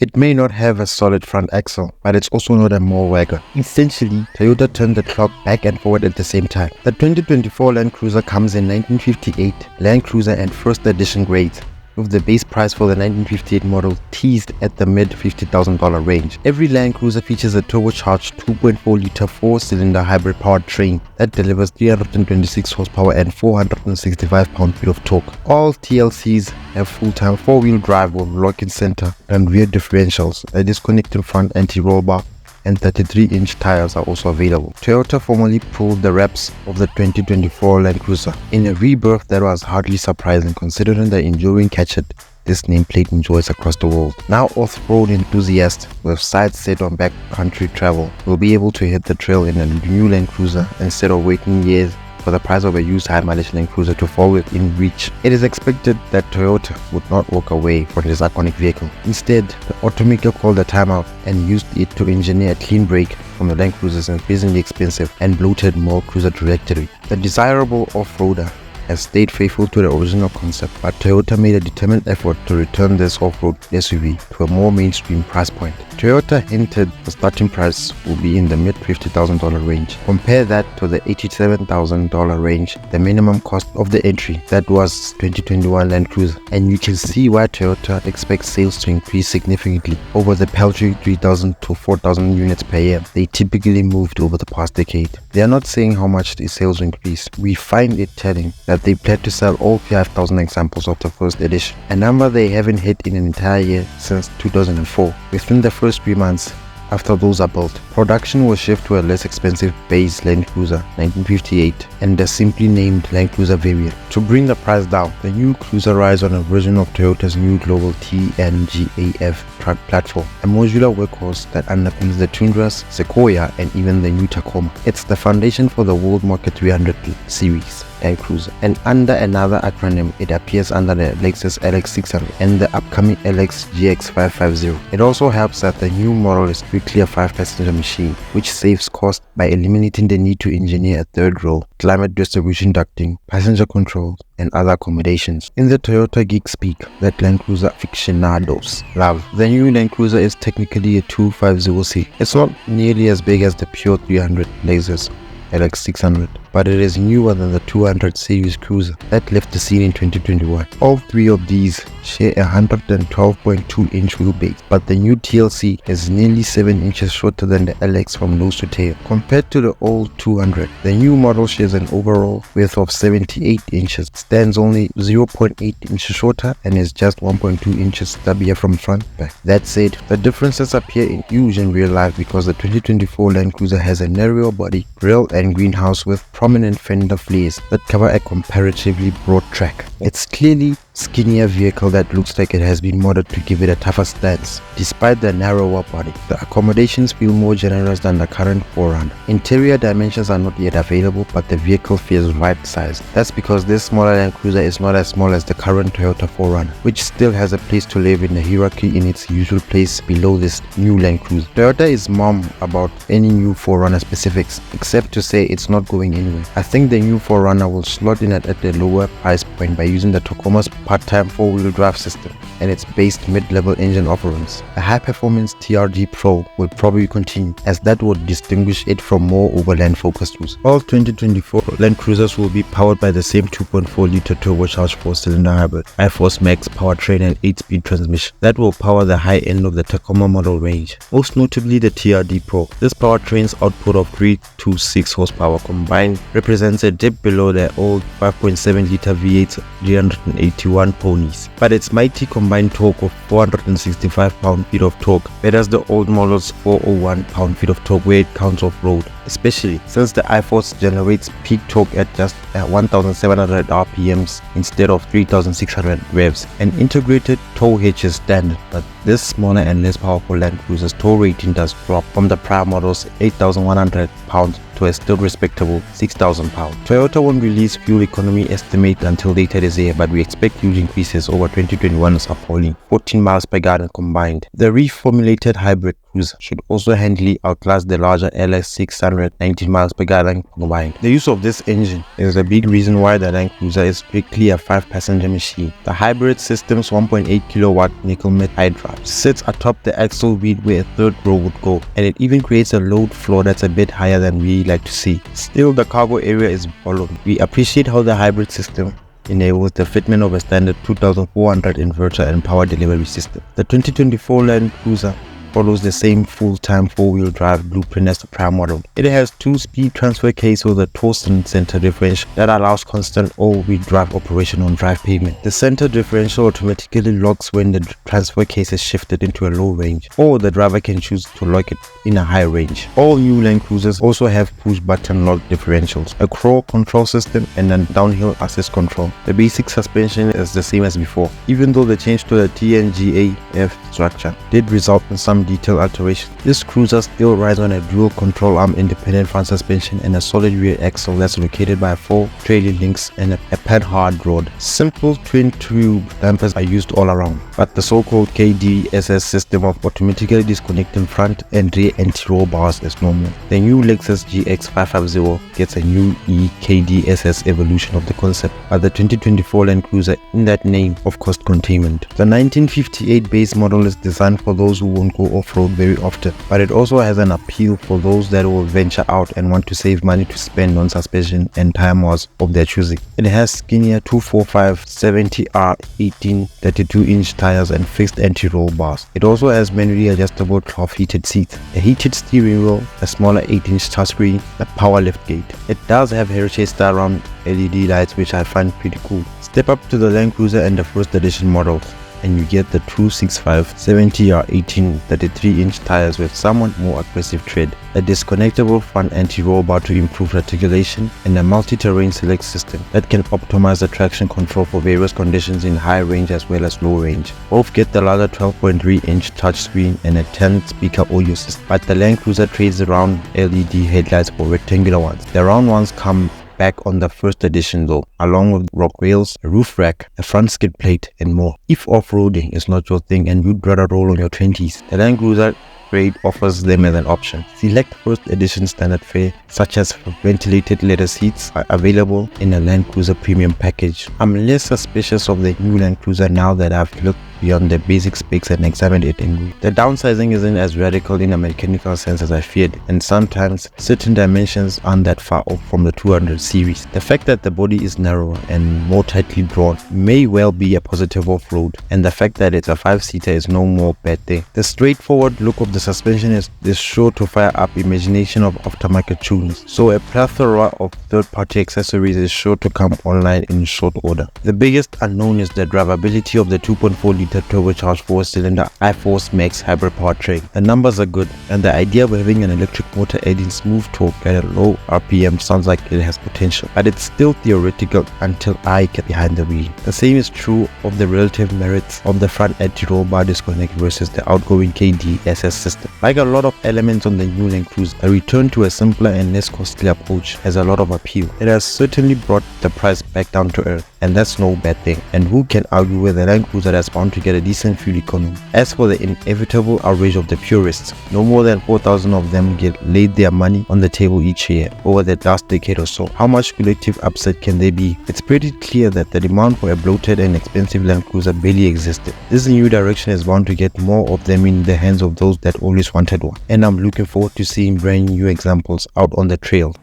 It may not have a solid front axle, but it's also not a mall wagon. Essentially, Toyota turned the clock back and forward at the same time. The 2024 Land Cruiser comes in 1958 Land Cruiser and First Edition grades, with the base price for the 1958 model teased at the mid $50,000 range. Every Land Cruiser features a turbocharged 2.4-liter 4-cylinder hybrid powertrain that delivers 326 horsepower and 465 pound-feet of torque. All TLCs have full-time 4-wheel drive with lock-in center and rear differentials, a disconnecting front anti-roll bar, and 33-inch tires are also available. Toyota formally pulled the reps of the 2024 Land Cruiser in a rebirth that was hardly surprising considering the enduring catch it this nameplate enjoys across the world. Now off-road enthusiasts with sights set on backcountry travel will be able to hit the trail in a new Land Cruiser instead of waiting years for the price of a used high-mileage Land Cruiser to fall within reach. It is expected that Toyota would not walk away from this iconic vehicle. Instead, the automaker called a timeout and used it to engineer a clean break from the Land Cruiser's increasingly expensive and bloated mall cruiser trajectory. The desirable off-roader has stayed faithful to the original concept, but Toyota made a determined effort to return this off-road SUV to a more mainstream price point. Toyota hinted the starting price will be in the mid $50,000 range. Compare that to the $87,000 range, the minimum cost of the entry that was 2021 Land Cruiser, and you can see why Toyota expects sales to increase significantly over the paltry 3,000 to 4,000 units per year they typically moved over the past decade. They are not saying how much the sales will increase. We find it telling that they plan to sell all 5,000 examples of the first edition, a number they haven't hit in an entire year since 2004. Within the first 3 months after those are built, production will shift to a less expensive base Land Cruiser 1958 and the simply named Land Cruiser variant. To bring the price down, the new cruiser rides on a version of Toyota's new global TNGA-F truck platform, a modular workhorse that underpins the Tundras, Sequoia, and even the new Tacoma. It's the foundation for the World Market 300 series Land Cruiser, and under another acronym it appears under the Lexus LX600 and the upcoming LX GX550. It also helps that the new model is strictly a 5-passenger machine, which saves cost by eliminating the need to engineer a third row, climate distribution ducting, passenger controls, and other accommodations. In the Toyota geek speak that Land Cruiser aficionados love, the new Land Cruiser is technically a 250C. It's not nearly as big as the pure 300 Lexus LX600, but it is newer than the 200 series cruiser that left the scene in 2021. All three of these share a 112.2-inch wheelbase, but the new TLC is nearly 7 inches shorter than the LX from nose to tail. Compared to the old 200, the new model shares an overall width of 78 inches, stands only 0.8 inches shorter, and is just 1.2 inches stubbier from front to back. That said, the differences appear huge in real life because the 2024 Land Cruiser has a narrower body, grille, and greenhouse with prominent fender flares that cover a comparatively broad track. It's clearly skinnier vehicle that looks like it has been modded to give it a tougher stance. Despite the narrower body, the accommodations feel more generous than the current 4Runner. Interior dimensions are not yet available, but the vehicle feels right-sized. That's because this smaller Land Cruiser is not as small as the current Toyota 4Runner, which still has a place to live in the hierarchy in its usual place below this new Land Cruiser. Toyota is mum about any new 4Runner specifics, except to say it's not going anywhere. I think the new 4Runner will slot in at a lower price point by using the Tacoma's part-time 4-wheel drive system and its based mid-level engine offerings. A high-performance TRD Pro will probably continue, as that would distinguish it from more overland-focused use. All 2024 Land Cruisers will be powered by the same 2.4-liter turbocharged 4-cylinder hybrid iForce Max powertrain and 8-speed transmission that will power the high end of the Tacoma model range, most notably the TRD Pro. This powertrain's output of 326 horsepower combined represents a dip below the old 5.7-liter V8's 381 ponies, but its mighty combined torque of 465 pound-feet of torque betters the old model's 401 pound-feet of torque where it counts off-road, especially since the iForce generates peak torque at just 1,700 RPMs instead of 3,600 revs. An integrated tow hitch is standard, but this smaller and less powerful Land Cruiser's tow rating does drop from the prior model's 8,100 pounds to a still respectable 6,000 pounds. Toyota won't release fuel economy estimate until later this year, but we expect huge increases over 2021's appalling 14 miles per gallon combined. The reformulated hybrid cruiser should also handily outlast the larger LS 600 19 miles per gallon combined. The use of this engine is a big reason why the Land Cruiser is strictly a 5-passenger machine. The hybrid system's 1.8 kilowatt nickel mid-high drive sits atop the axle wheel where a third row would go, and it even creates a load floor that's a bit higher than we like to see. Still, the cargo area is volume. We appreciate how the hybrid system enables the fitment of a standard 2400 inverter and power delivery system. The 2024 Land Cruiser follows the same full-time 4-wheel drive blueprint as the Prime model. It has 2-speed transfer case with a Torsen center differential that allows constant all-wheel drive operation on dry pavement. The center differential automatically locks when the transfer case is shifted into a low range, or the driver can choose to lock it in a high range. All new Land Cruisers also have push-button lock differentials, a crawl control system, and a downhill assist control. The basic suspension is the same as before, even though the change to the TNGA-F structure did result in some detail alteration. This cruiser still rides on a dual control arm independent front suspension and a solid rear axle that's located by 4 trailing links and a pad hard rod. Simple twin tube dampers are used all around, but the so-called KDSS system of automatically disconnecting front and rear anti-roll bars is normal. The new Lexus GX 550 gets a new KDSS evolution of the concept, but the 2024 Land Cruiser in that name of cost containment. The 1958 base model is designed for those who won't go off-road very often, but it also has an appeal for those that will venture out and want to save money to spend on suspension and tire mods of their choosing. It has skinnier 245 70R 18 32-inch tires and fixed anti-roll bars. It also has manually adjustable cloth heated seats, a heated steering wheel, a smaller 8-inch touchscreen, a power liftgate. It does have heritage style round LED lights, which I find pretty cool. Step up to the Land Cruiser and the first edition models, and you get the 265 70R 18 33-inch tires with somewhat more aggressive tread, a disconnectable front anti-roll bar to improve articulation, and a multi-terrain select system that can optimize the traction control for various conditions in high range as well as low range. Both get the larger 12.3-inch touchscreen and a 10-speaker audio system, but the Land Cruiser trades around LED headlights for rectangular ones. The round ones come back on the first edition though, along with rock rails, a roof rack, a front skid plate, and more. If off-roading is not your thing and you'd rather roll on your 20s, the Land Cruiser Grade offers them as an option. Select first edition standard fare such as ventilated leather seats are available in a Land Cruiser premium package. I'm less suspicious of the new Land Cruiser now that I've looked beyond the basic specs and examined it in route. The downsizing isn't as radical in a mechanical sense as I feared, and sometimes certain dimensions aren't that far off from the 200 series. The fact that the body is narrower and more tightly drawn may well be a positive off-road, and the fact that it's a 5-seater is no more bad thing. The straightforward look of the suspension is sure to fire up imagination of aftermarket tunes, so a plethora of third-party accessories is sure to come online in short order. The biggest unknown is the drivability of the 2.4-liter turbocharged 4-cylinder iForce Max hybrid powertrain. The numbers are good, and the idea of having an electric motor adding smooth torque at a low RPM sounds like it has potential, but it's still theoretical until I get behind the wheel. The same is true of the relative merits of the front anti-roll bar disconnect versus the outgoing KDSS system. Like a lot of elements on the new Land Cruiser, a return to a simpler and less costly approach has a lot of appeal. It has certainly brought the price back down to earth, and that's no bad thing. And who can argue with a Land Cruiser that's bound to get a decent fuel economy? As for the inevitable outrage of the purists, no more than 4,000 of them get laid their money on the table each year over the last decade or so. How much collective upset can there be? It's pretty clear that the demand for a bloated and expensive Land Cruiser barely existed. This new direction is bound to get more of them in the hands of those that always wanted one, and I'm looking forward to seeing brand new examples out on the trail.